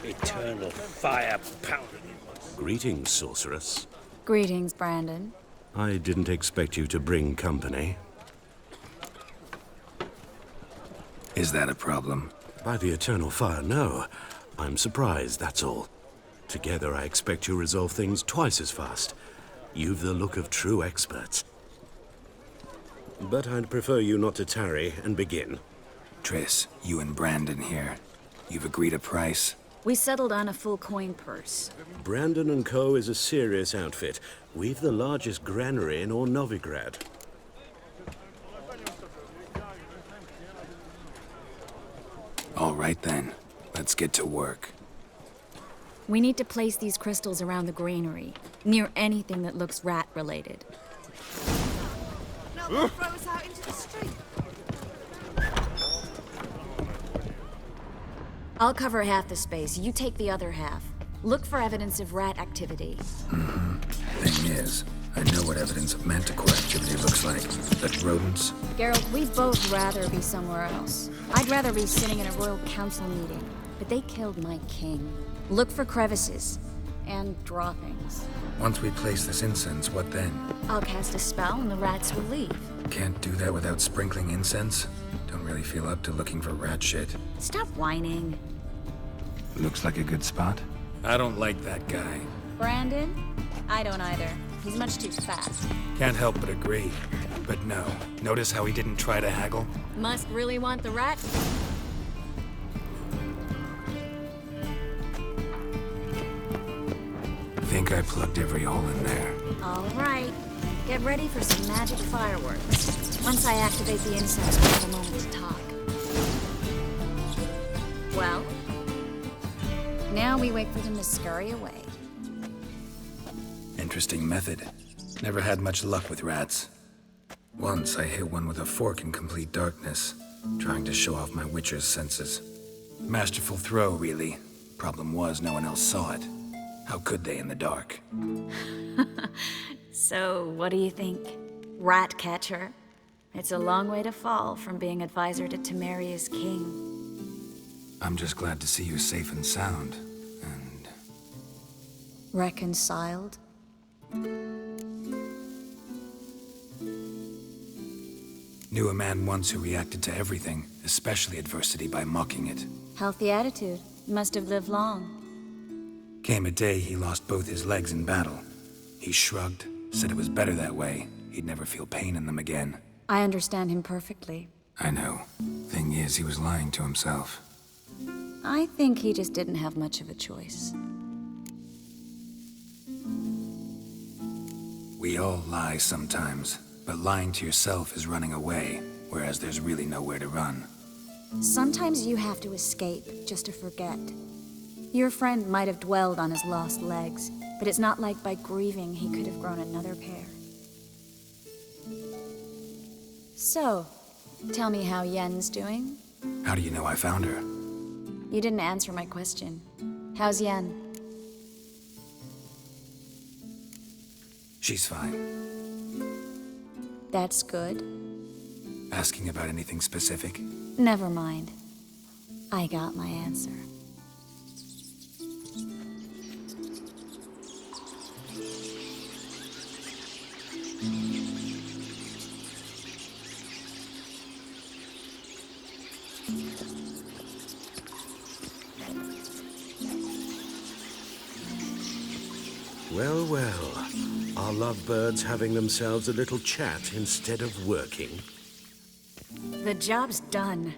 Eternal fire pounding. Greetings, sorceress. Greetings, Brandon. I didn't expect you to bring company. Is that a problem? By the eternal fire, no. I'm surprised, that's all. Together, I expect you resolve things twice as fast. You've the look of true experts. But I'd prefer you not to tarry and begin. Triss, you and Brandon here. You've agreed a price? We settled on a full coin purse. Brandon & Co. is a serious outfit. We've the largest granary in all Novigrad. All right then. Let's get to work. We need to place these crystals around the granary, near anything that looks rat-related. No one throw us out into the street. I'll cover half the space, you take the other half. Look for evidence of rat activity. Thing is, I know what evidence of manticore activity looks like. But rodents? Geralt, we'd both rather be somewhere else. I'd rather be sitting in a royal council meeting, but they killed my king. Look for crevices, and draw things. Once we place this incense, what then? I'll cast a spell and the rats will leave. Can't do that without sprinkling incense? Don't really feel up to looking for rat shit. Stop whining. Looks like a good spot. I don't like that guy. Brandon? I don't either. He's much too fat. Can't help but agree. But no. Notice how he didn't try to haggle? Must really want the rat? Think I plugged every hole in there. All right. Get ready for some magic fireworks. Once I activate the incense, we'll have a moment to talk. Well? Now we wait for them to scurry away. Interesting method. Never had much luck with rats. Once I hit one with a fork in complete darkness, trying to show off my witcher's senses. Masterful throw, really. Problem was, no one else saw it. How could they in the dark? So, what do you think? Rat catcher? It's a long way to fall from being advisor to Temeria's king. I'm just glad to see you safe and sound. And... Reconciled? Knew a man once who reacted to everything, especially adversity, by mocking it. Healthy attitude. Must have lived long. Came a day he lost both his legs in battle. He shrugged, said it was better that way. He'd never feel pain in them again. I understand him perfectly. I know. Thing is, he was lying to himself. I think he just didn't have much of a choice. We all lie sometimes, but lying to yourself is running away, whereas there's really nowhere to run. Sometimes you have to escape just to forget. Your friend might have dwelled on his lost legs, but it's not like by grieving he could have grown another pair. So, tell me how Yen's doing? How do you know I found her? You didn't answer my question. How's Yen? She's fine. That's good. Asking about anything specific? Never mind. I got my answer. Well, well. Are lovebirds having themselves a little chat instead of working? The job's done.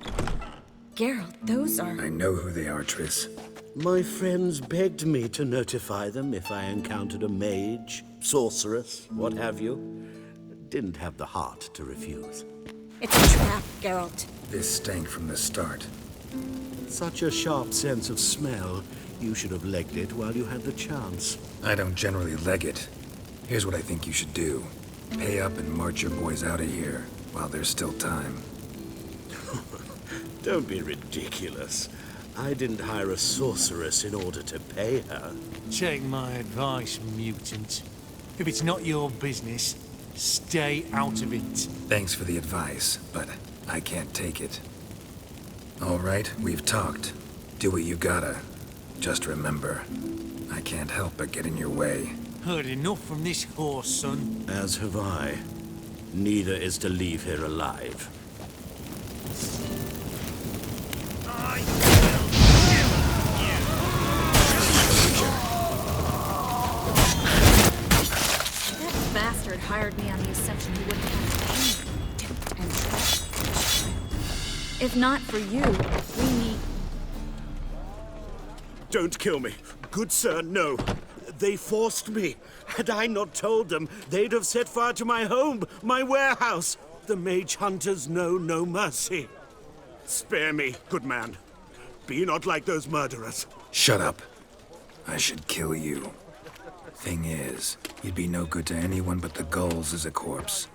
Geralt, those are... I know who they are, Triss. My friends begged me to notify them if I encountered a mage, sorceress, what have you. Didn't have the heart to refuse. It's a trap, Geralt. This stank from the start. Such a sharp sense of smell. You should have legged it while you had the chance. I don't generally leg it. Here's what I think you should do. Pay up and march your boys out of here, while there's still time. Don't be ridiculous. I didn't hire a sorceress in order to pay her. Take my advice, mutant. If it's not your business, stay out of it. Thanks for the advice, but I can't take it. All right, we've talked. Do what you gotta. Just remember, I can't help but get in your way. Heard enough from this horse, son. As have I. Neither is to leave here alive. That bastard hired me on the assumption he wouldn't have to pay me. And trust. If not for you, we need... Don't kill me. Good sir, no. They forced me. Had I not told them, they'd have set fire to my home, my warehouse. The mage hunters know no mercy. Spare me, good man. Be not like those murderers. Shut up. I should kill you. Thing is, you'd be no good to anyone but the gulls as a corpse.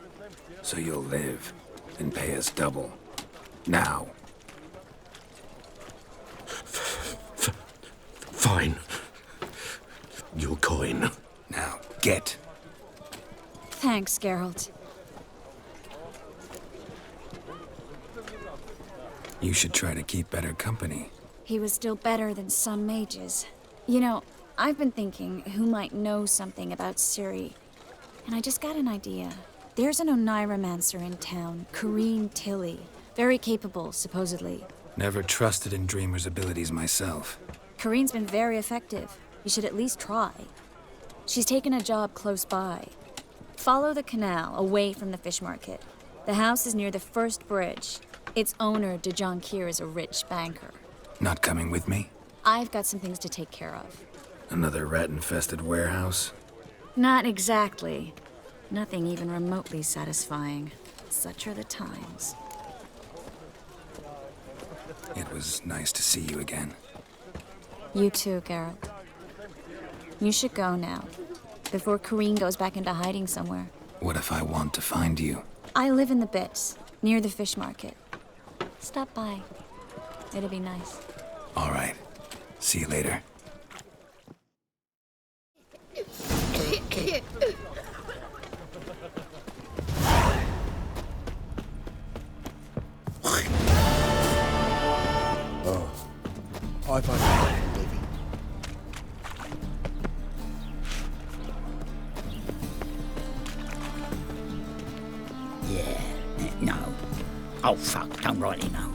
So you'll live and pay us double. Now. Fine. Your coin. Now, get. Thanks, Geralt. You should try to keep better company. He was still better than some mages. You know, I've been thinking who might know something about Ciri. And I just got an idea. There's an Oneiromancer in town, Corrine Tilly. Very capable, supposedly. Never trusted in Dreamer's abilities myself. Corrine's been very effective. You should at least try. She's taken a job close by. Follow the canal, away from the fish market. The house is near the first bridge. Its owner, De Jonquier, is a rich banker. Not coming with me? I've got some things to take care of. Another rat-infested warehouse? Not exactly. Nothing even remotely satisfying. Such are the times. It was nice to see you again. You too, Geralt. You should go now, before Corrine goes back into hiding somewhere. What if I want to find you? I live in the Bits, near the fish market. Stop by. It'll be nice. All right. See you later. I've only living. Yeah, no. Oh, fuck, don't rightly know.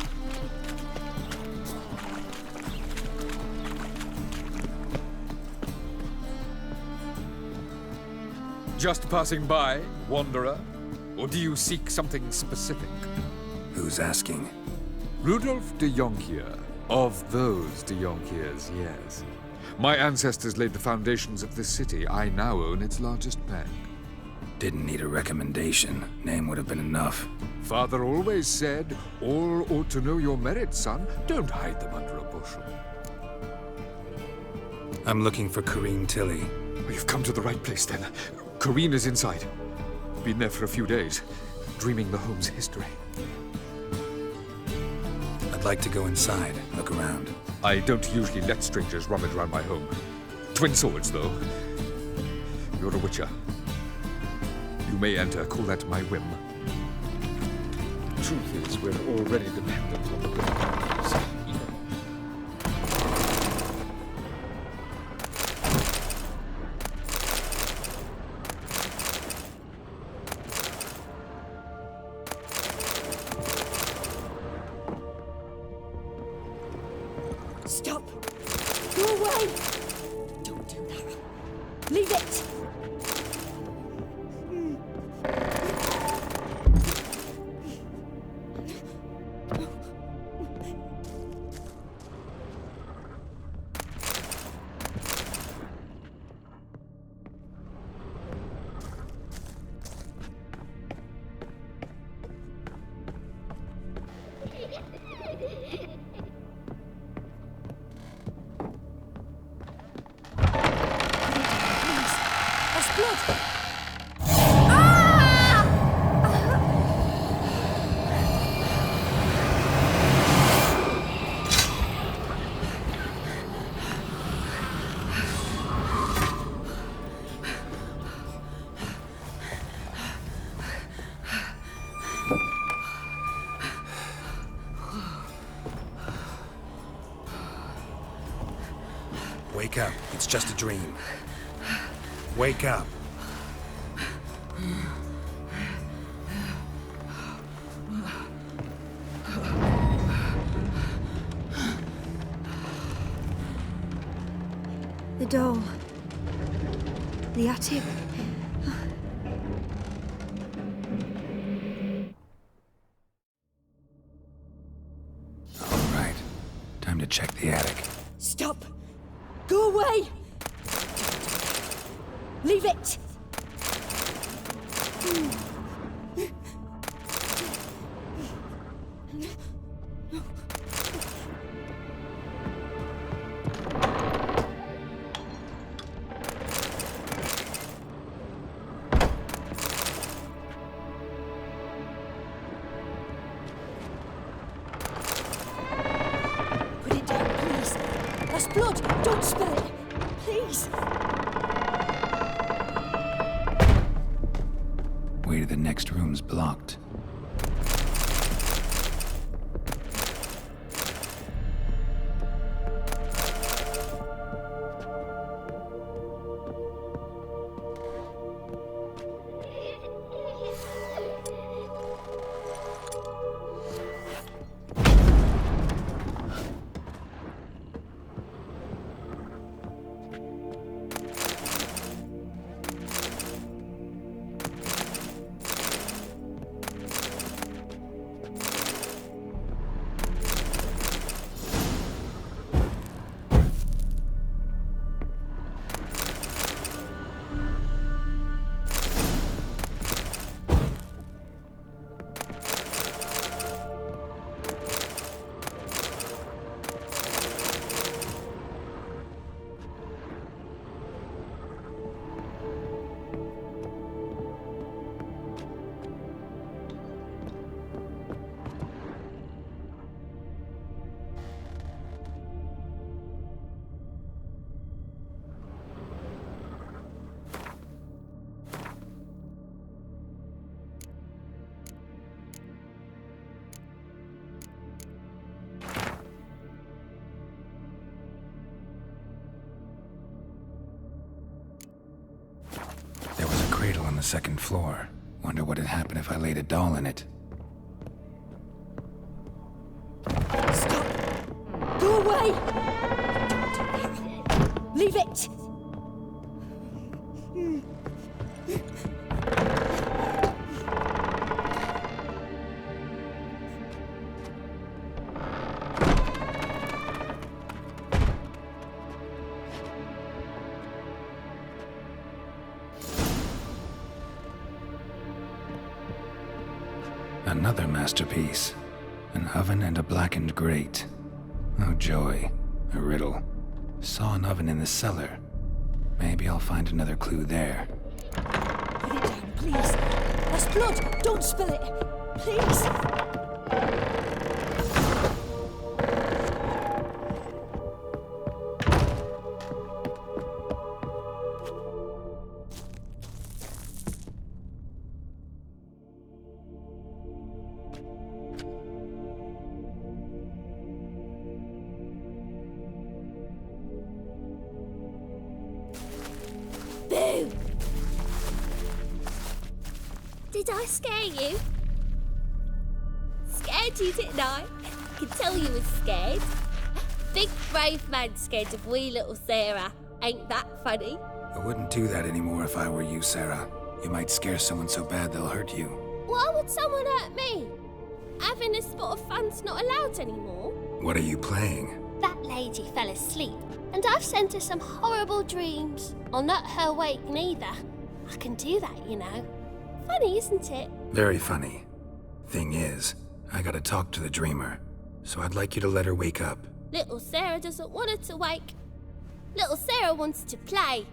Just passing by, wanderer? Or do you seek something specific? Who's asking? Rudolph de Jonquier. Of those de Jonquiers, yes. My ancestors laid the foundations of this city. I now own its largest bank. Didn't need a recommendation. Name would have been enough. Father always said, all ought to know your merits, son. Don't hide them under a bushel. I'm looking for Corrine Tilly. Well, you've come to the right place, then. Corrine is inside. Been there for a few days, dreaming the home's history. I'd like to go inside, look around. I don't usually let strangers rummage around my home. Twin swords, though. You're a witcher. You may enter, call that my whim. Truth is, we're already dependent on the gods. Stop! Go away! Don't do that. Leave it! Wake up. It's just a dream. Wake up. The door. The attic. All right. Time to check the attic. Stop! Go away! Leave it! Put it down, please. That's blood! Don't spill it! Please! Way to the next room's blocked. There was a cradle on the second floor. Wonder what had happened if I laid a doll in it. Stop! Go away! Leave it! Another masterpiece. An oven and a blackened grate. Oh joy. A riddle. Saw an oven in the cellar. Maybe I'll find another clue there. Put it down, please. That's blood! Don't spill it! Please! Boo! Did I scare you? Scared you, didn't I? Could tell you was scared. Big brave man scared of wee little Sarah. Ain't that funny? I wouldn't do that anymore if I were you, Sarah. You might scare someone so bad they'll hurt you. Why would someone hurt me? Having a spot of fun's not allowed anymore. What are you playing? That lady fell asleep, and I've sent her some horrible dreams. I'll not her wake neither. I can do that, you know. Funny, isn't it? Very funny. Thing is, I gotta talk to the dreamer, so I'd like you to let her wake up. Little Sarah doesn't want her to wake. Little Sarah wants to play.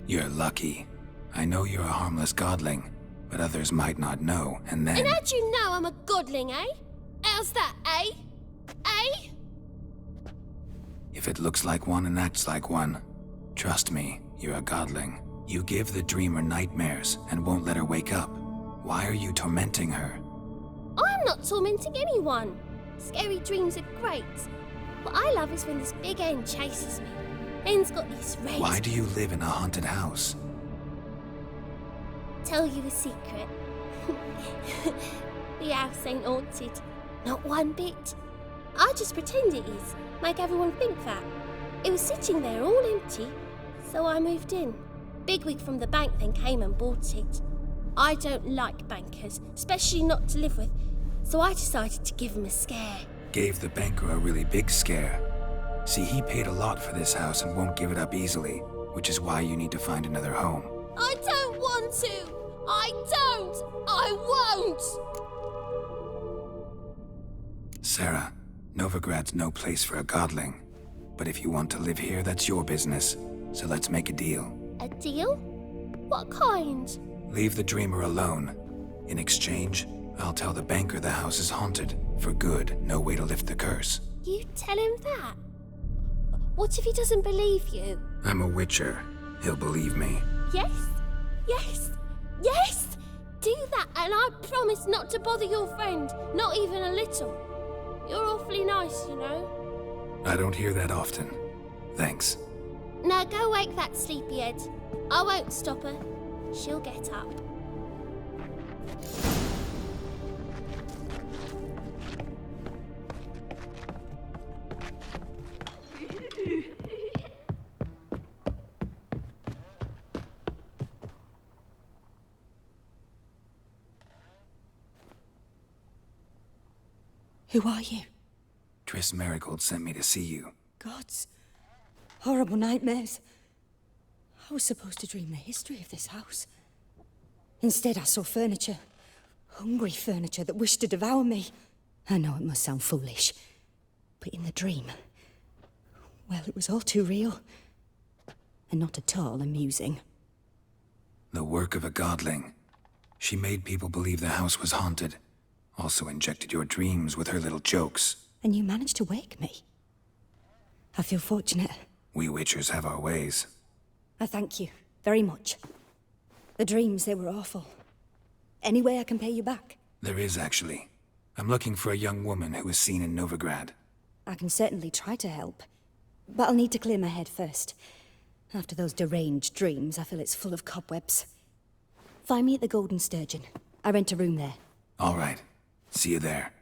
You're lucky. I know you're a harmless godling, but others might not know, and then... And how'd you know I'm a godling, eh? How's that, eh? Eh? If it looks like one and acts like one, trust me, you're a godling. You give the dreamer nightmares and won't let her wake up. Why are you tormenting her? I'm not tormenting anyone. Scary dreams are great. What I love is when this big hen chases me. Hen's got these red... Why do you live in a haunted house? Tell you a secret. The house ain't haunted. Not one bit. I just pretend it is. Make everyone think that. It was sitting there all empty, so I moved in. Bigwig from the bank then came and bought it. I don't like bankers, especially not to live with, so I decided to give him a scare. Gave the banker a really big scare. See, he paid a lot for this house and won't give it up easily, which is why you need to find another home. I don't want to! I don't! I won't! Sarah, Novigrad's no place for a godling. But if you want to live here, that's your business. So let's make a deal. A deal? What kind? Leave the dreamer alone. In exchange, I'll tell the banker the house is haunted. For good, no way to lift the curse. You tell him that? What if he doesn't believe you? I'm a witcher. He'll believe me. Yes? Yes? Yes! Do that and I promise not to bother your friend. Not even a little. You're awfully nice, you know. I don't hear that often. Thanks. Now go wake that sleepyhead. I won't stop her. She'll get up. Who are you? Triss Marigold sent me to see you. Gods. Horrible nightmares. I was supposed to dream the history of this house. Instead, I saw furniture. Hungry furniture that wished to devour me. I know it must sound foolish, but in the dream, well, it was all too real. And not at all amusing. The work of a godling. She made people believe the house was haunted. Also injected your dreams with her little jokes. And you managed to wake me. I feel fortunate. We witchers have our ways. I thank you very much. The dreams, they were awful. Any way I can pay you back? There is, actually. I'm looking for a young woman who was seen in Novigrad. I can certainly try to help. But I'll need to clear my head first. After those deranged dreams, I feel it's full of cobwebs. Find me at the Golden Sturgeon. I rent a room there. All right. See you there.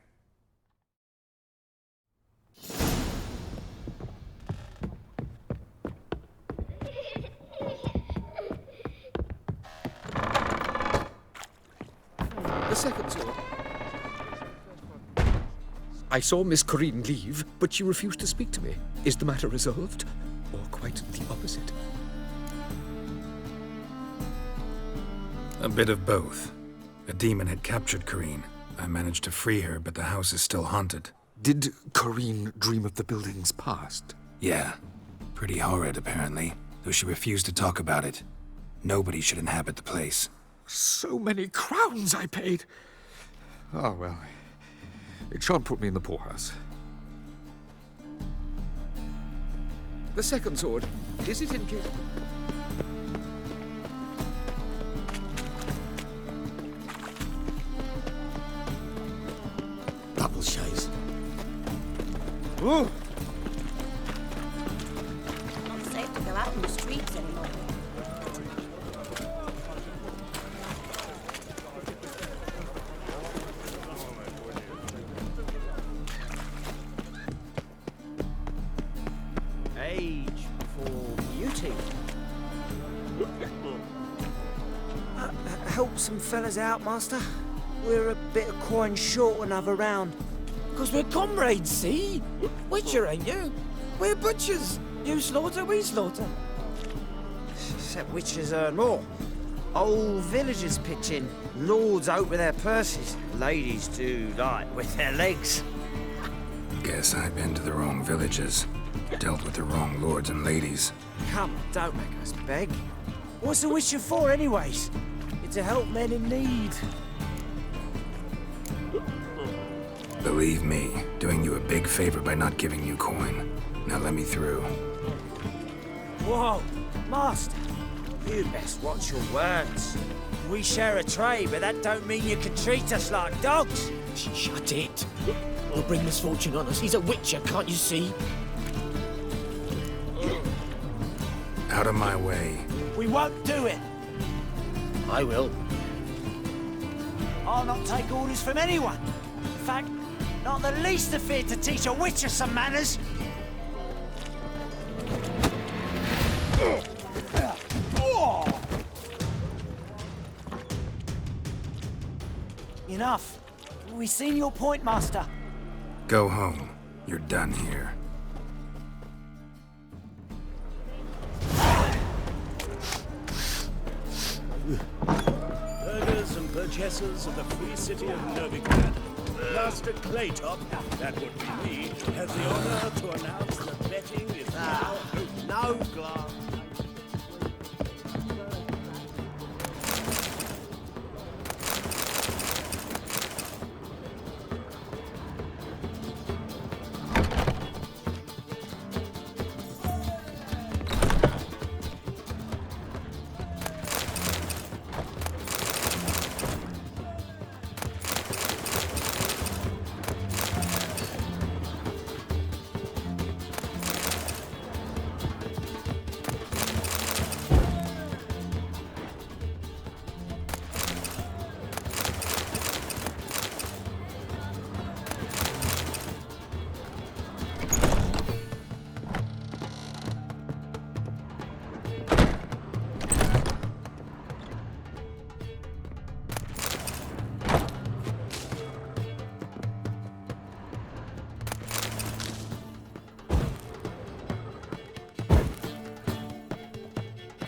The second sword. I saw Miss Corinne leave, but she refused to speak to me. Is the matter resolved? Or quite the opposite? A bit of both. A demon had captured Corinne. I managed to free her, but the house is still haunted. Did Corinne dream of the building's past? Yeah. Pretty horrid, apparently, though she refused to talk about it. Nobody should inhabit the place. So many crowns I paid! Oh, well. It shan't put me in the poorhouse. The second sword. Is it in case... Double chase. Oh! Not safe to go out in the streets anymore. Age before beauty. Help some fellas out, master. We're a bit of coin short another round. 'Cause we're comrades, see? Witcher, ain't you? We're butchers. You slaughter, we slaughter. Except witchers earn more. Old villagers pitch in. Lords out with their purses. Ladies do like with their legs. Guess I've been to the wrong villages. Dealt with the wrong lords and ladies. Come, don't make us beg. What's a witcher for, anyways? It's to help men in need. Believe me, doing you a big favor by not giving you coin. Now let me through. Whoa, master. You best watch your words. We share a trade, but that don't mean you can treat us like dogs. Shut it. He'll bring misfortune on us. He's a witcher, can't you see? Out of my way. We won't do it. I will. I'll not take orders from anyone. In fact, not the least afeard to teach a witcher some manners. Enough. We've seen your point, Master. Go home. You're done here. Burghers and burgesses of the free city of Novigrad. Master Claytop, that would be me, has the honor to announce that betting is now open. No glass.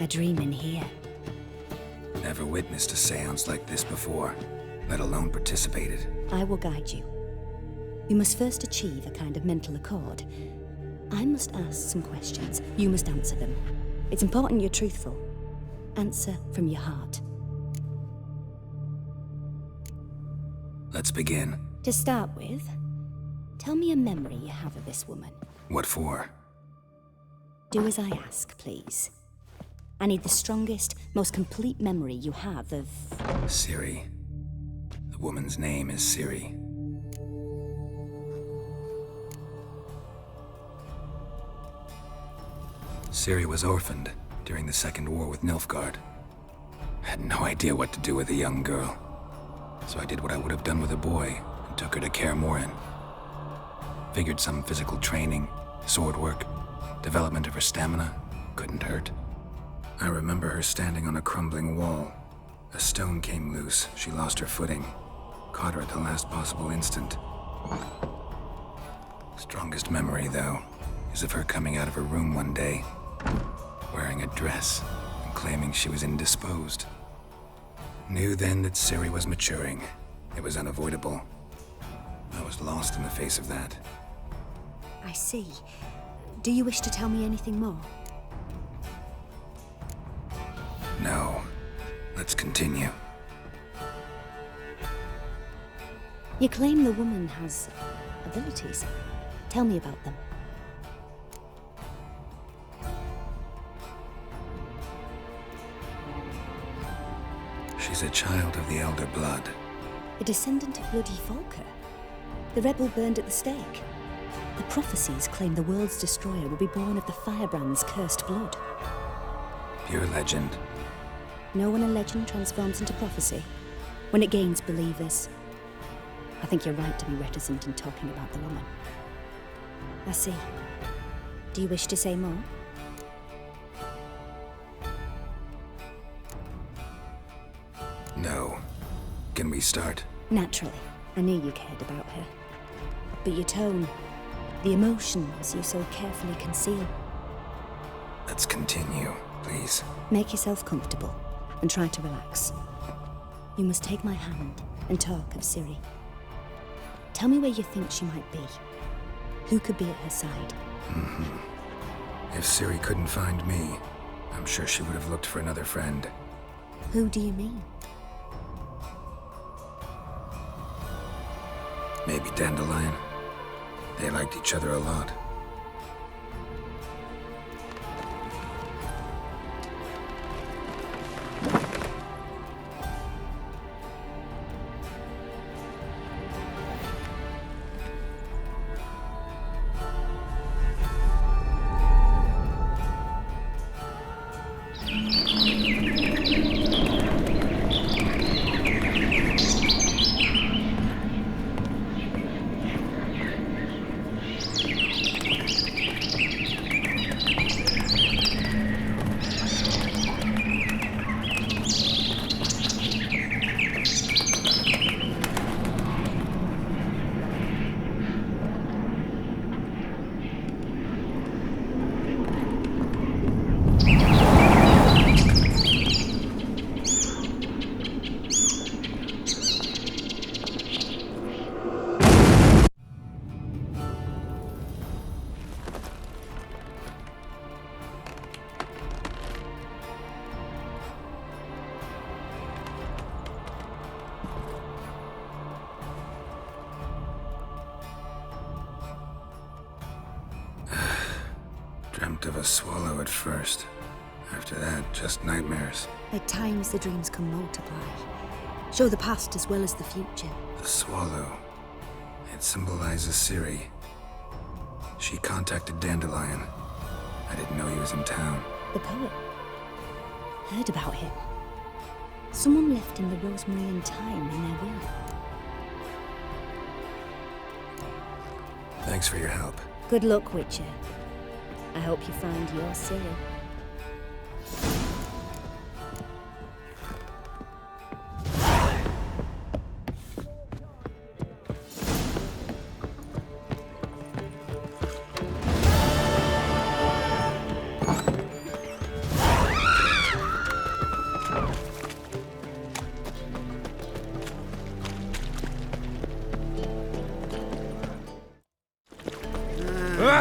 A dream in here. Never witnessed a seance like this before, let alone participated. I will guide you. You must first achieve a kind of mental accord. I must ask some questions. You must answer them. It's important you're truthful. Answer from your heart. Let's begin. To start with, tell me a memory you have of this woman. What for? Do as I ask, please. I need the strongest, most complete memory you have of... Ciri. The woman's name is Ciri. Ciri was orphaned during the Second War with Nilfgaard. Had no idea what to do with a young girl. So I did what I would have done with a boy and took her to Kaer Morhen. Figured some physical training, sword work, development of her stamina couldn't hurt. I remember her standing on a crumbling wall. A stone came loose. She lost her footing. Caught her at the last possible instant. Strongest memory, though, is of her coming out of her room one day, wearing a dress and claiming she was indisposed. Knew then that Ciri was maturing. It was unavoidable. I was lost in the face of that. I see. Do you wish to tell me anything more? No. Let's continue. You claim the woman has abilities. Tell me about them. She's a child of the Elder Blood. A descendant of bloody Volker. The rebel burned at the stake. The prophecies claim the world's destroyer will be born of the firebrand's cursed blood. Pure legend. Know when a legend transforms into prophecy? When it gains believers. I think you're right to be reticent in talking about the woman. I see. Do you wish to say more? No. Can we start? Naturally. I knew you cared about her. But your tone, the emotions you so carefully conceal. Let's continue, please. Make yourself comfortable and try to relax. You must take my hand and talk of Ciri. Tell me where you think she might be. Who could be at her side? If Ciri couldn't find me, I'm sure she would have looked for another friend. Who do you mean? Maybe Dandelion. They liked each other a lot. Dreamt of a swallow at first. After that, just nightmares. At times, the dreams can multiply. Show the past as well as the future. The swallow. It symbolizes Ciri. She contacted Dandelion. I didn't know he was in town. The poet. Heard about him. Someone left him the rosemary and thyme in their will. Thanks for your help. Good luck, Witcher. I hope you find your Ciri.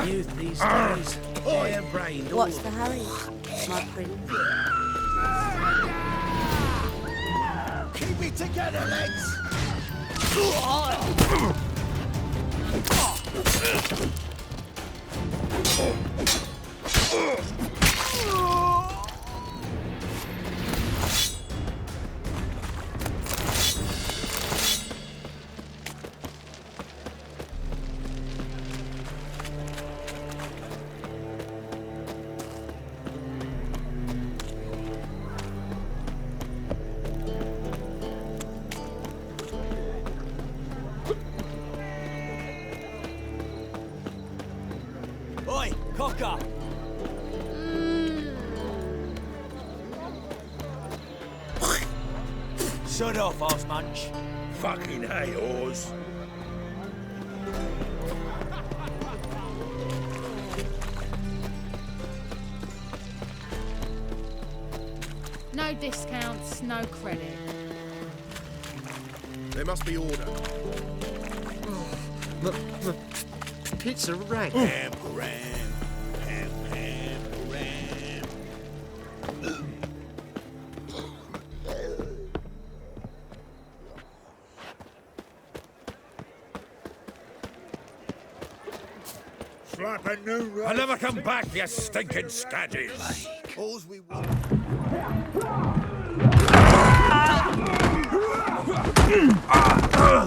Youth these days, hair-brained. What's the hurry, my prince? Keep it together, lads! Oi, cocker! Shut off, horse munch. Fucking hey, Oz. No discounts, no credit. There must be order. Pizza rang. Ham, ham, ham. Slapping new. I'll never come back, you stinking scaddies. All's we want.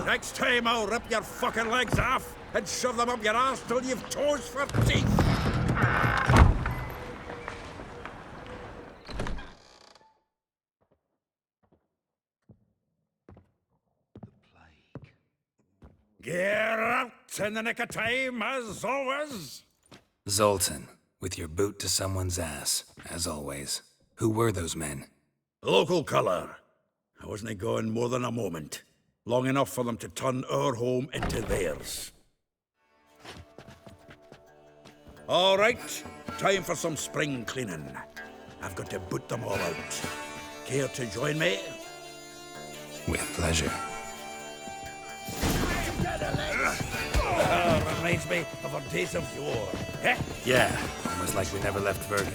Next time I'll rip your fucking legs off and shove them up your ass till you've toes for teeth. Get out in the nick of time, as always. Zoltan, with your boot to someone's ass, as always. Who were those men? Local colour. I wasn't gone more than a moment. Long enough for them to turn our home into theirs. All right, time for some spring cleaning. I've got to boot them all out. Care to join me? With pleasure. Reminds me of our days of yore. Eh? Yeah, almost like we never left Bergen.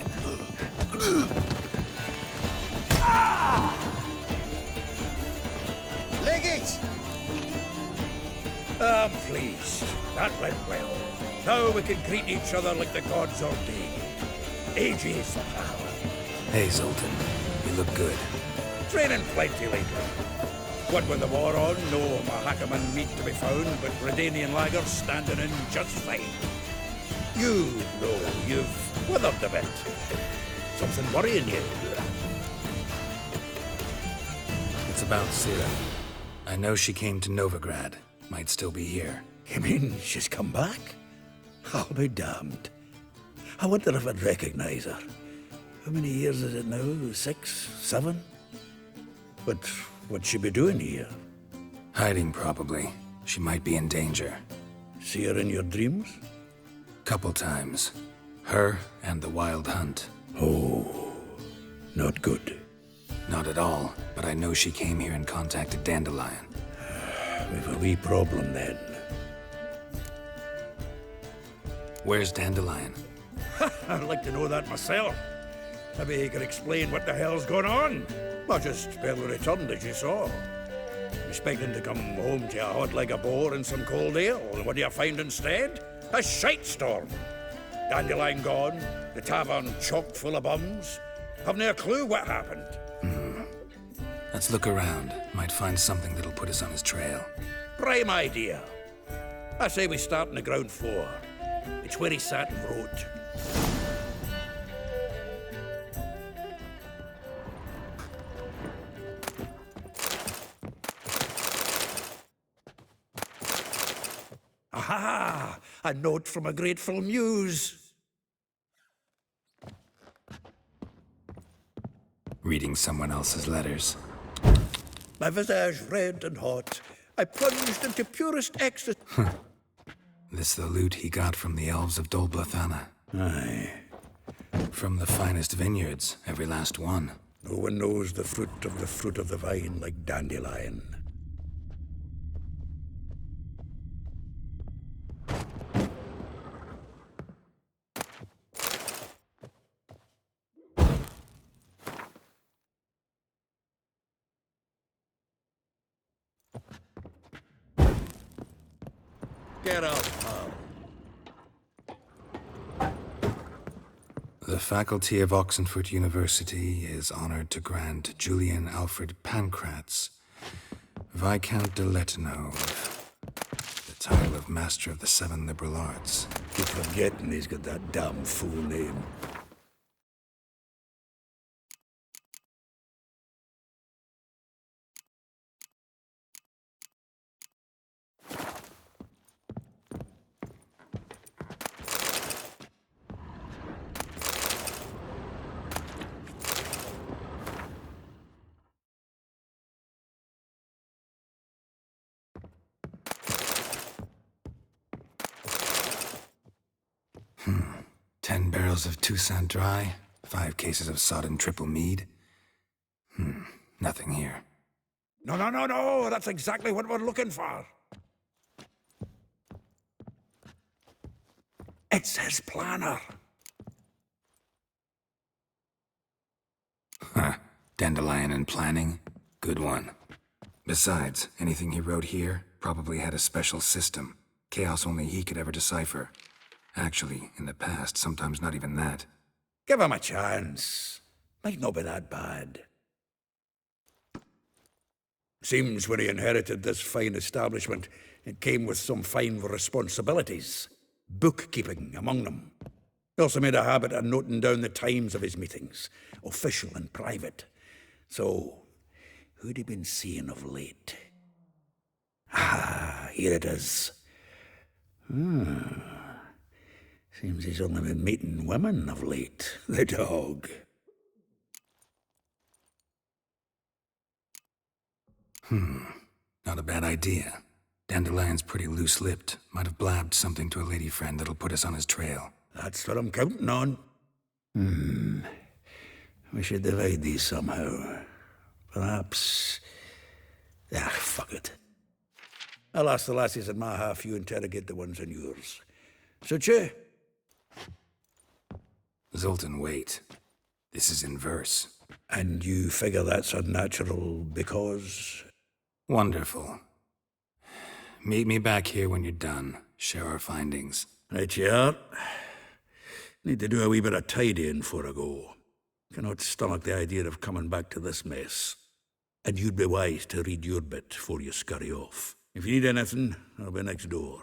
Leg it! I'm pleased. That went well. Now we can greet each other like the gods ordained. Ages pal. Hey, Zoltan. You look good. Training plenty lately. What with the war on, no Mahakaman meat to be found, but Redanian lagers standing in just fine. You know you've withered a bit. Something worrying you. It's about Ciri. I know she came to Novigrad. Might still be here. You mean she's come back? I'll be damned. I wonder if I'd recognize her. How many years is it now? 6, 7? But what'd she be doing here? Hiding, probably. She might be in danger. See her in your dreams? Couple times. Her and the Wild Hunt. Oh, not good. Not at all, but I know she came here and contacted Dandelion. We've a wee problem then. Where's Dandelion? I'd like to know that myself. Maybe he could explain what the hell's going on. Or just barely returned, as you saw. Expecting to come home to a hot like a boar and some cold ale, and what do you find instead? A shite storm. Dandelion gone, the tavern chock full of bums. Haven't a clue what happened. Let's look around. Might find something that'll put us on his trail. Prime idea. I say we start on the ground floor. It's where he sat and wrote. Aha! A note from a grateful muse. Reading someone else's letters. My visage red and hot, I plunged into purest ecstasy. This the loot he got from the elves of Dolblathana. Aye. From the finest vineyards, every last one. No one knows the fruit of the vine like Dandelion. Get up, pal. The faculty of Oxenford University is honored to grant Julian Alfred Pancratz, Viscount de Lettenhove, the title of Master of the Seven Liberal Arts. Keep forgetting he's got that damn full name. — 10 barrels of Toussaint Dry, 5 cases of sodden triple mead. Nothing here. No, that's exactly what we're looking for. It's his planner. Dandelion and planning? Good one. Besides, anything he wrote here probably had a special system. Chaos only he could ever decipher. Actually, in the past, sometimes not even that. Give him a chance. Might not be that bad. Seems when he inherited this fine establishment, it came with some fine responsibilities. Bookkeeping among them. He also made a habit of noting down the times of his meetings, official and private. So, who'd he been seeing of late? Ah, here it is. Seems he's only been meeting women of late, the dog. Not a bad idea. Dandelion's pretty loose-lipped. Might have blabbed something to a lady friend that'll put us on his trail. That's what I'm counting on. We should divide these somehow. Perhaps... fuck it. I'll ask the lassies in my half, you interrogate the ones in yours. Suit you? Zoltan, wait. This is in verse. And you figure that's unnatural because... Wonderful. Meet me back here when you're done. Share our findings. Right you are. Need to do a wee bit of tidying before I go. Cannot stomach the idea of coming back to this mess. And you'd be wise to read your bit before you scurry off. If you need anything, I'll be next door.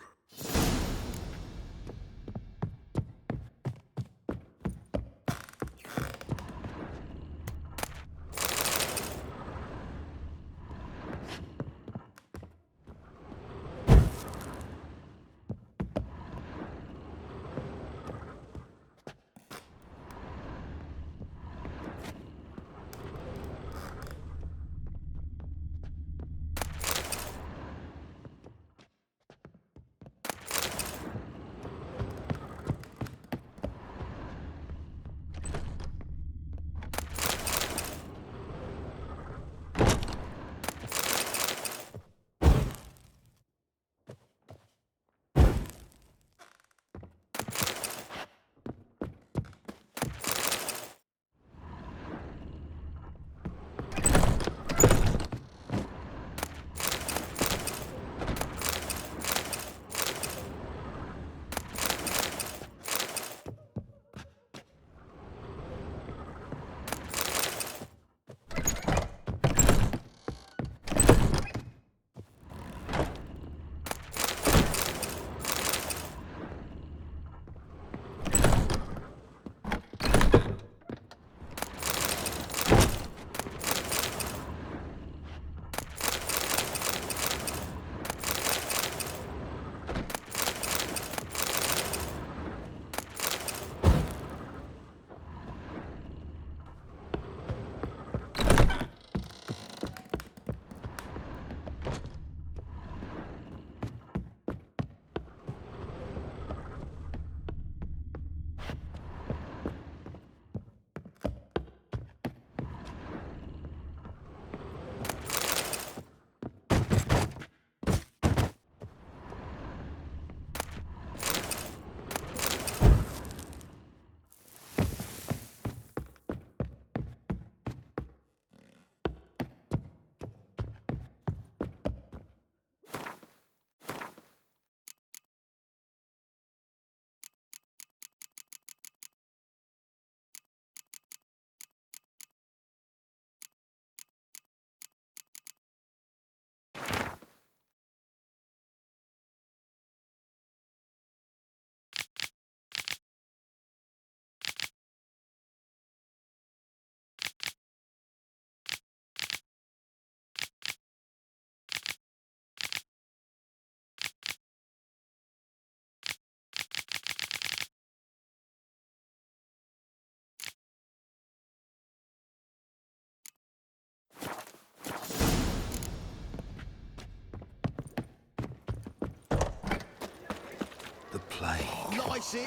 Face it, you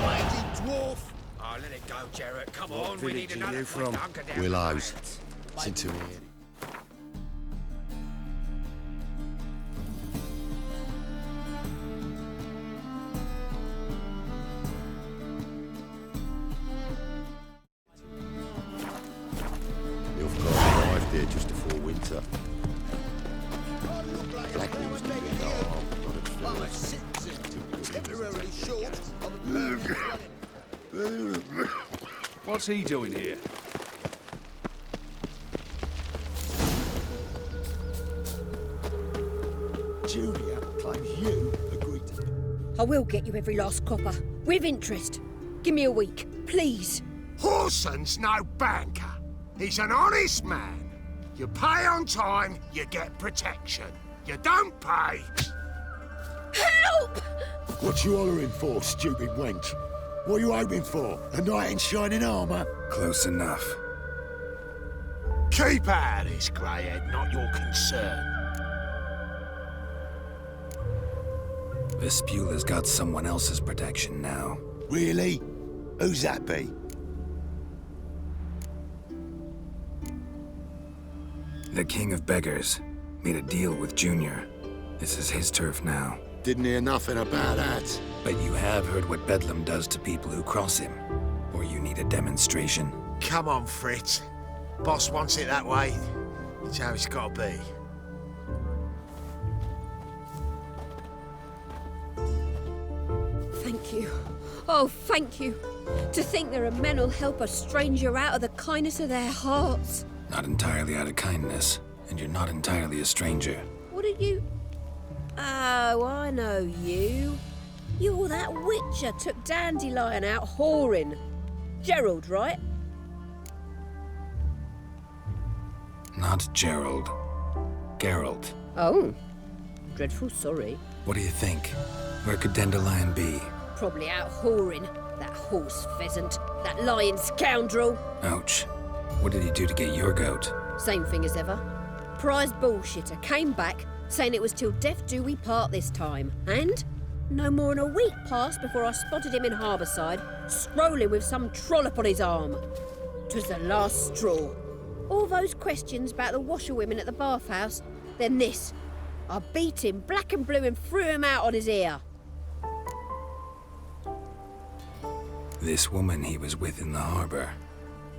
lazy dwarf. Oh, let it go, Jarrett. Come What on, we need village are another you place from? to hunker down. Willows. It's into here. You've got arrived here just before winter. Blackwood's the big arm, not at first. Temporarily short of What's he doing here? Julia claims you agreed to... I will get you every last copper, with interest. Give me a week, please. Horson's no banker. He's an honest man. You pay on time, you get protection. You don't pay... Help! What you hollering for, stupid wench? What are you hoping for? A knight in shining armour? Close enough. Keep out of this, greyhead, not your concern. Vespula's got someone else's protection now. Really? Who's that be? The King of Beggars made a deal with Junior. This is his turf now. Didn't hear nothing about that. But you have heard what Bedlam does to people who cross him. Or you need a demonstration. Come on, Fritz. Boss wants it that way. It's how it's got to be. Thank you. Oh, thank you. To think there are men who'll help a stranger out of the kindness of their hearts. Not entirely out of kindness, and you're not entirely a stranger. What are you... Oh, I know you. You're that witcher took Dandelion out whoring. Gerald, right? Not Gerald. Geralt. Oh. Dreadful sorry. What do you think? Where could Dandelion be? Probably out whoring. That horse pheasant. That lying scoundrel. Ouch. What did he do to get your goat? Same thing as ever. Prize bullshitter came back saying it was till death do we part this time. And no more than a week passed before I spotted him in Harbourside, strolling with some trollop on his arm. 'Twas the last straw. All those questions about the washerwomen at the bathhouse, then this. I beat him black and blue and threw him out on his ear. This woman he was with in the harbour.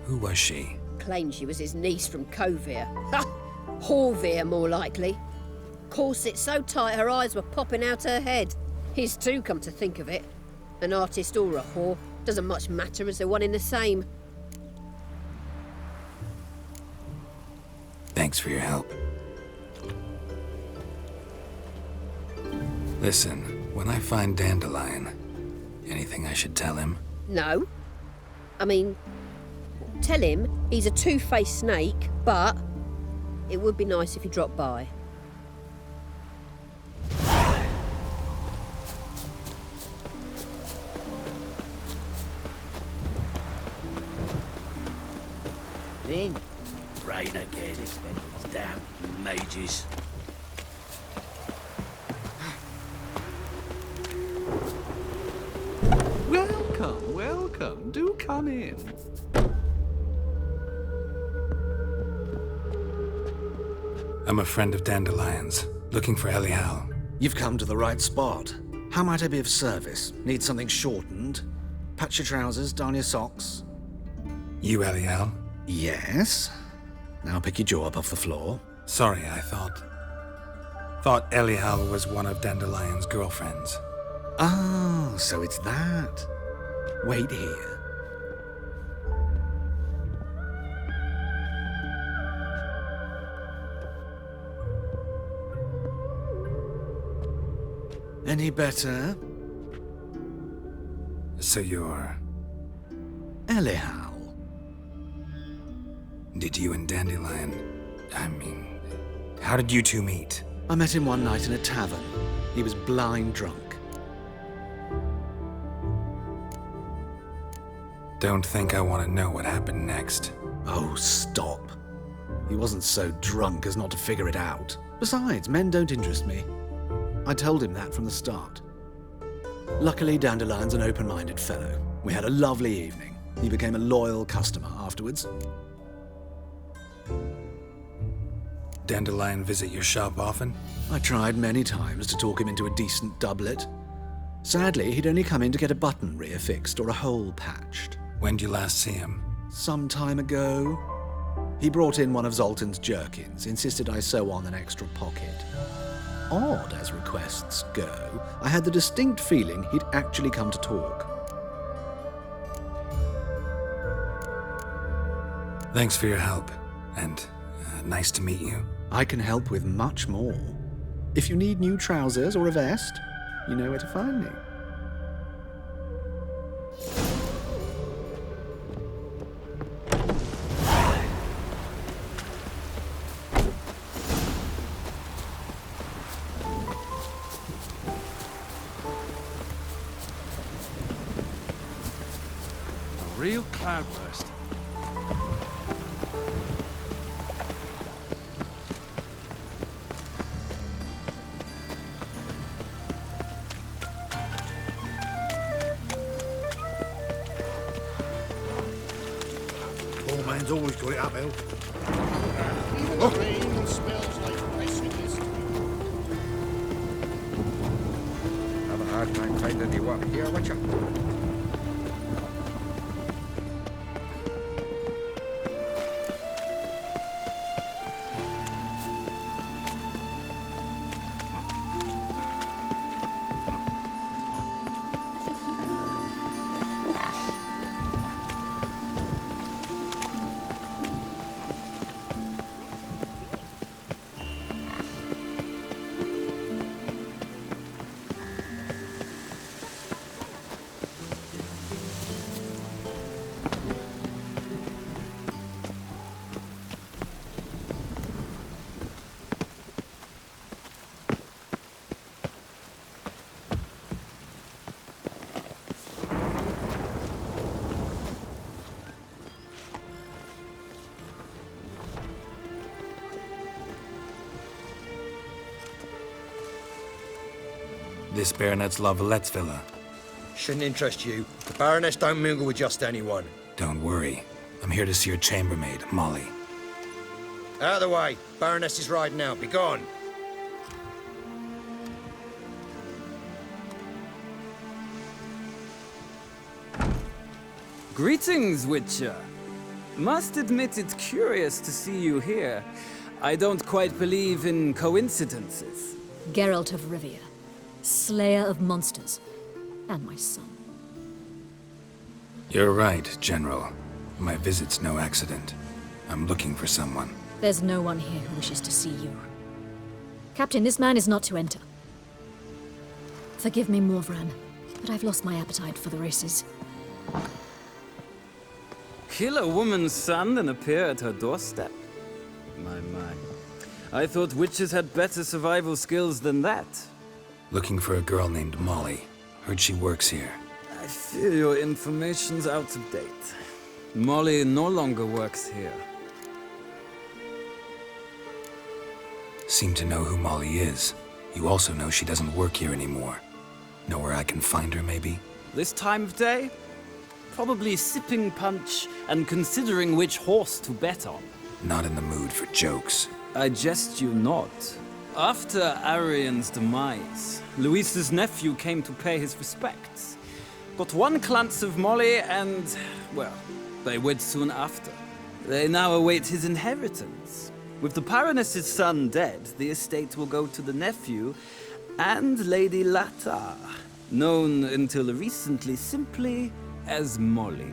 Who was she? Claimed she was his niece from Kovir. Ha! Horvir, more likely. Corset so tight her eyes were popping out her head. His too, come to think of it. An artist or a whore doesn't much matter as they're one in the same. Thanks for your help. Listen, when I find Dandelion, anything I should tell him? No. I mean, tell him he's a two-faced snake, but it would be nice if he dropped by. In. Rain again. Damn mages. Welcome, welcome. Do come in. I'm a friend of Dandelion's, looking for Elial. You've come to the right spot. How might I be of service? Need something shortened? Patch your trousers, darn your socks? You, Elial? Yes. Now pick your jaw up off the floor. Sorry, I thought Elial was one of Dandelion's girlfriends. Oh, so it's that. Wait here. Any better? So you're... Elial. Did you and Dandelion... how did you two meet? I met him one night in a tavern. He was blind drunk. Don't think I want to know what happened next. Oh, stop. He wasn't so drunk as not to figure it out. Besides, men don't interest me. I told him that from the start. Luckily, Dandelion's an open-minded fellow. We had a lovely evening. He became a loyal customer afterwards. Dandelion visit your shop often? I tried many times to talk him into a decent doublet. Sadly, he'd only come in to get a button reaffixed or a hole patched. When did you last see him? Some time ago. He brought in one of Zoltan's jerkins, insisted I sew on an extra pocket. Odd as requests go, I had the distinct feeling he'd actually come to talk. Thanks for your help, and nice to meet you. I can help with much more. If you need new trousers or a vest, you know where to find me. A real cloudburst. Poor man's always got it uphill. Even the rain smells like bicycles. Have a hard time finding any work here, won't you? This Baronet's Lavallette's villa. Shouldn't interest you. The Baroness don't mingle with just anyone. Don't worry. I'm here to see your chambermaid, Molly. Out of the way. Baroness is riding out. Be gone. Greetings, Witcher. Must admit it's curious to see you here. I don't quite believe in coincidences. Geralt of Rivia, Slayer of Monsters, and my son. You're right, General. My visit's no accident. I'm looking for someone. There's no one here who wishes to see you. Captain, this man is not to enter. Forgive me, Morvran, but I've lost my appetite for the races. Kill a woman's son and appear at her doorstep? My. I thought witches had better survival skills than that. Looking for a girl named Molly. Heard she works here. I fear your information's out of date. Molly no longer works here. Seem to know who Molly is. You also know she doesn't work here anymore. Know where I can find her, maybe? This time of day? Probably sipping punch and considering which horse to bet on. Not in the mood for jokes. I jest you not. After Arian's demise, Luis's nephew came to pay his respects. Got one glance of Molly and, well, they wed soon after. They now await his inheritance. With the Baroness's son dead, the estate will go to the nephew and Lady Latar, known until recently simply as Molly.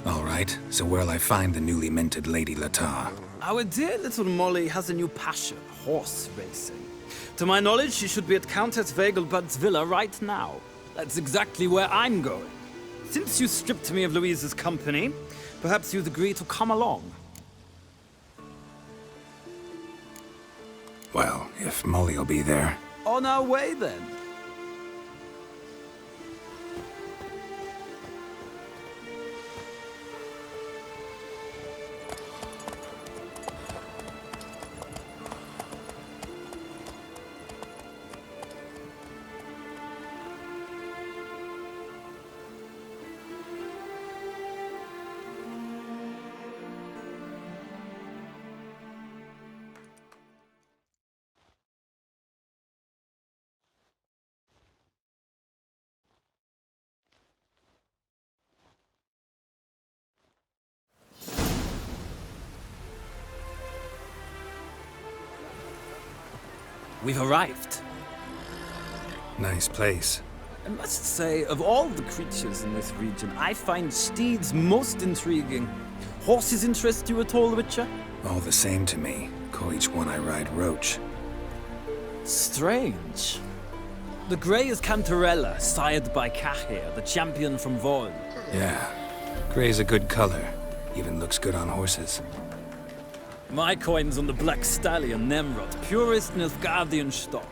All right, so where'll I find the newly minted Lady Latar? Our dear little Molly has a new passion, horse racing. To my knowledge, she should be at Countess Vegelbud's villa right now. That's exactly where I'm going. Since you stripped me of Louise's company, perhaps you'd agree to come along. Well, if Molly'll be there. On our way, then. We've arrived. Nice place. I must say, of all the creatures in this region, I find steeds most intriguing. Horses interest you at all, Witcher? All the same to me. Call each one I ride Roach. Strange. The grey is Cantarella, sired by Cahir, the champion from Vol. Yeah. Gray's a good color. Even looks good on horses. My coin's on the Black Stallion, Nemrod, purest Nilfgaardian stock.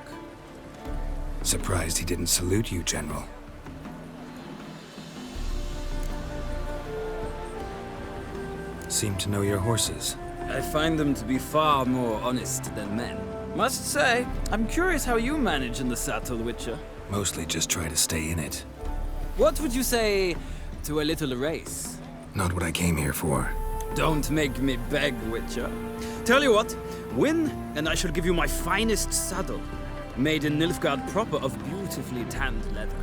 Surprised he didn't salute you, General. Seem to know your horses. I find them to be far more honest than men. Must say, I'm curious how you manage in the saddle, Witcher. Mostly just try to stay in it. What would you say to a little race? Not what I came here for. Don't make me beg, Witcher. Tell you what, win, and I shall give you my finest saddle. Made in Nilfgaard proper of beautifully tanned leather.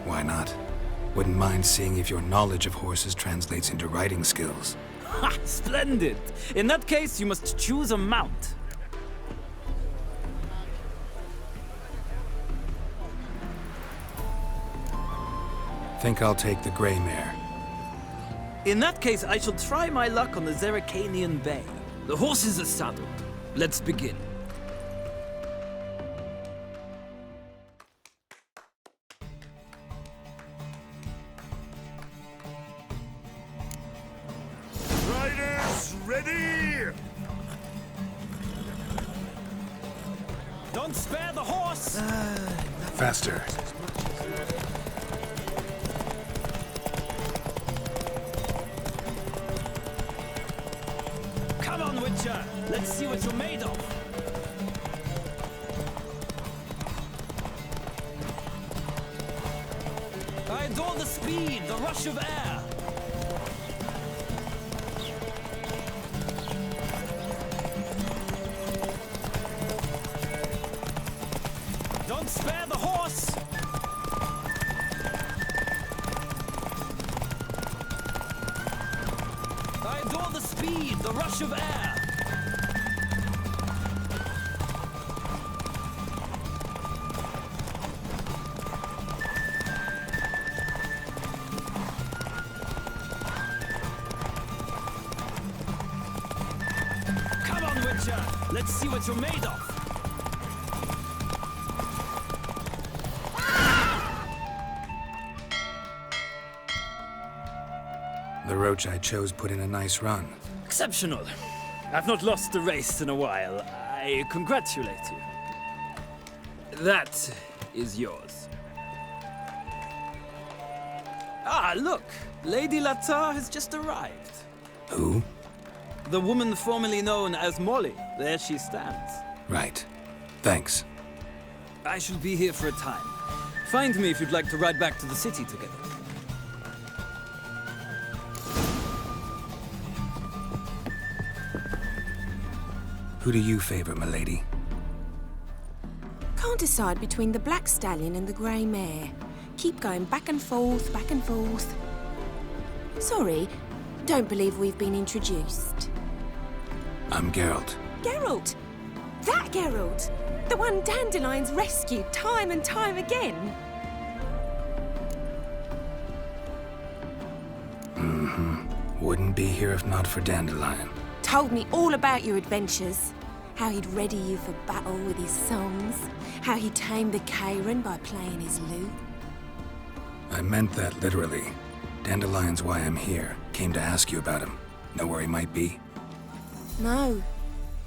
Why not? Wouldn't mind seeing if your knowledge of horses translates into riding skills. Ha! Splendid! In that case, you must choose a mount. Think I'll take the gray mare. In that case, I shall try my luck on the Zeracanian Bay. The horses are saddled. Let's begin. Riders, ready! Don't spare the horse! Faster. Come on, Witcher! Let's see what you're made of! I adore the speed, the rush of air! Don't spare the horse! I adore the speed, the rush of air! Come on, Witcher! Let's see what you're made of! The Roach I chose put in a nice run. Exceptional. I've not lost a race in a while. I congratulate you. That is yours. Ah, look! Lady Latar has just arrived. Who? The woman formerly known as Molly. There she stands. Right. Thanks. I shall be here for a time. Find me if you'd like to ride back to the city together. Who do you favor, milady? Can't decide between the Black Stallion and the Grey Mare. Keep going back and forth, back and forth. Sorry, don't believe we've been introduced. I'm Geralt. Geralt! That Geralt! The one Dandelion's rescued time and time again. Wouldn't be here if not for Dandelion. Told me all about your adventures. How he'd ready you for battle with his songs. How he tamed the Kairan by playing his lute. I meant that literally. Dandelion's why I'm here. Came to ask you about him. Know where he might be? No.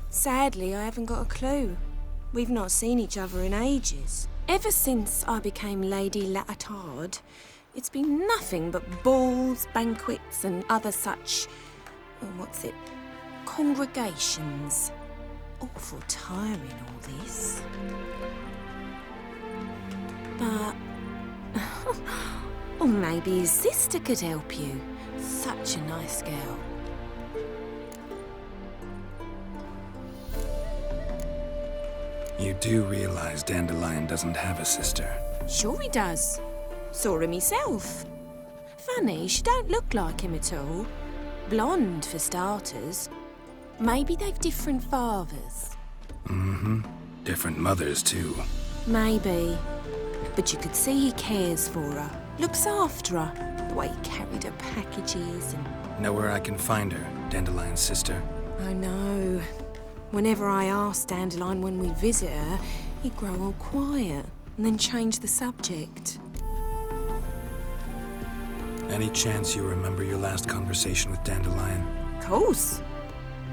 Sadly, I haven't got a clue. We've not seen each other in ages. Ever since I became Lady Latard, it's been nothing but balls, banquets, and other such... congregations. Awful tiring, all this. But... or maybe his sister could help you. Such a nice girl. You do realize Dandelion doesn't have a sister. Sure he does. Saw him himself. Funny, she don't look like him at all. Blonde, for starters. Maybe they've different fathers. Mm-hmm. Different mothers, too. Maybe. But you could see he cares for her. Looks after her. The way he carried her packages and... Know where I can find her, Dandelion's sister? I know. Whenever I asked Dandelion when we visit her, he'd grow all quiet and then change the subject. Any chance you remember your last conversation with Dandelion? Of course.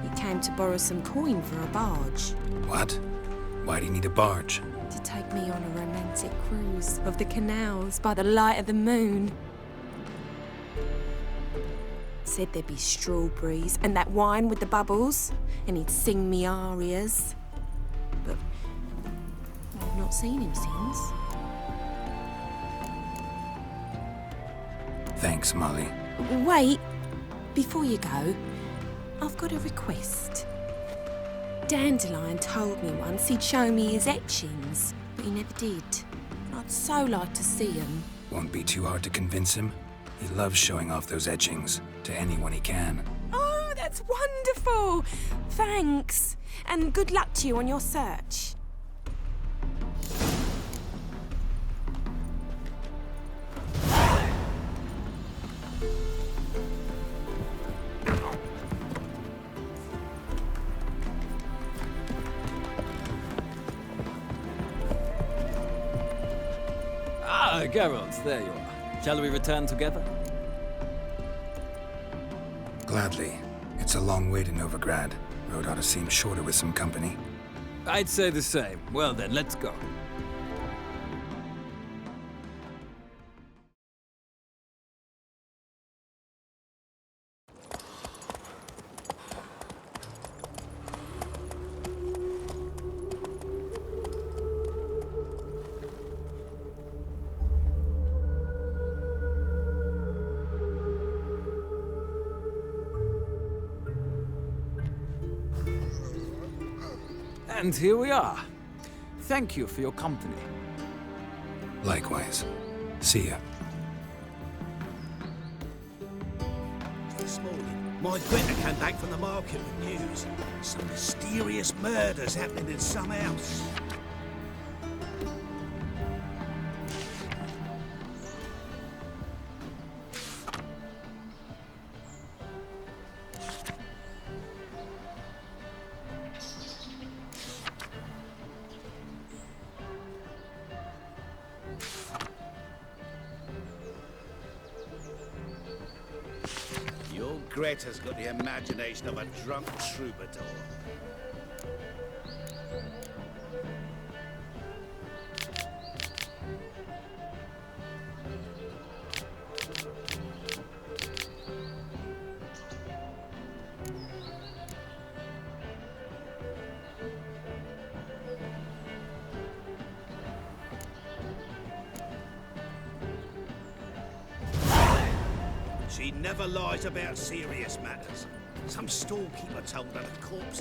He came to borrow some coin for a barge. What? Why do you need a barge? To take me on a romantic cruise of the canals by the light of the moon. Said there'd be strawberries and that wine with the bubbles, and he'd sing me arias. But I've not seen him since. Thanks, Molly. Wait, before you go, I've got a request. Dandelion told me once he'd show me his etchings, but he never did. And I'd so like to see them. Won't be too hard to convince him. He loves showing off those etchings to anyone he can. Oh, that's wonderful! Thanks, and good luck to you on your search. Ah, Geralt, there you are. Shall we return together? Gladly. It's a long way to Novigrad. Road ought to seem shorter with some company. I'd say the same. Well then, let's go. And here we are. Thank you for your company. Likewise. See ya. This morning, my Greta came back from the market with news. Some mysterious murders happening in some house. Your Greta's got the imagination of a drunk troubadour. She never lies about serious matters. Some storekeeper told her the corpse